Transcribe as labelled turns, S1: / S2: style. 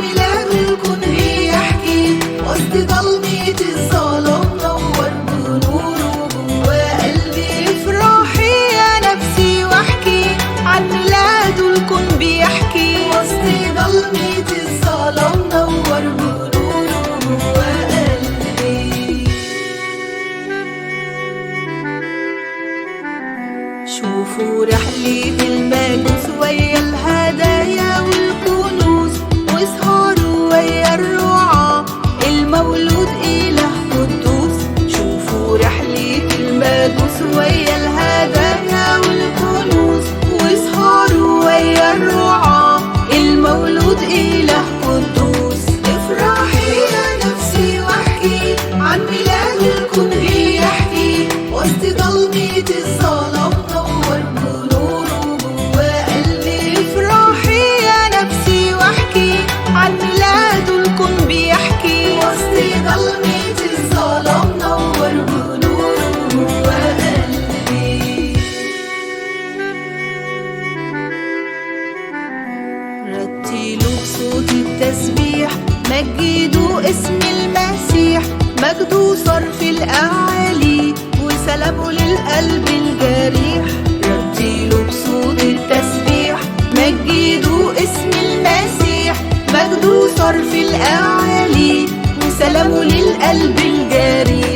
S1: ميلاد الكون بيحكي، وسط ضلمة الظلام نور بنوره جوا قلبي. افرحي يا نفسي واحكي عن ميلاد الكون بيحكي، وسط ضلمة الظلام نور بنوره جوا قلبي. شوفوا رحلة المجوس ويا الهدايا والكنوز، واسهروا ويا الرعاة المولود إله قدوس. شوفوا رحلة المجوس ويا الهدايا والكنوز، واسهروا ويا الرعاة المولود إله قدوس. افرحي يا نفسي واحكي عن ميلاد الكون بيحكي، وسط ضلمة الظلام نور بنوره جوا قلبي. افرحي يا نفسي واحكي عن ميلاد الكون بيحكي، وسط ضلمة الظلام نور بنوره جوا قلبي. رتلوا بصوت التسبيح، مجدوا اسم المسيح، مجده صار في الأعالي وسلامه للقلب الجريح. رتلوا بصوت التسبيح، مجدوا اسم المسيح، مجده صار في الأعالي وسلامه للقلب الجريح.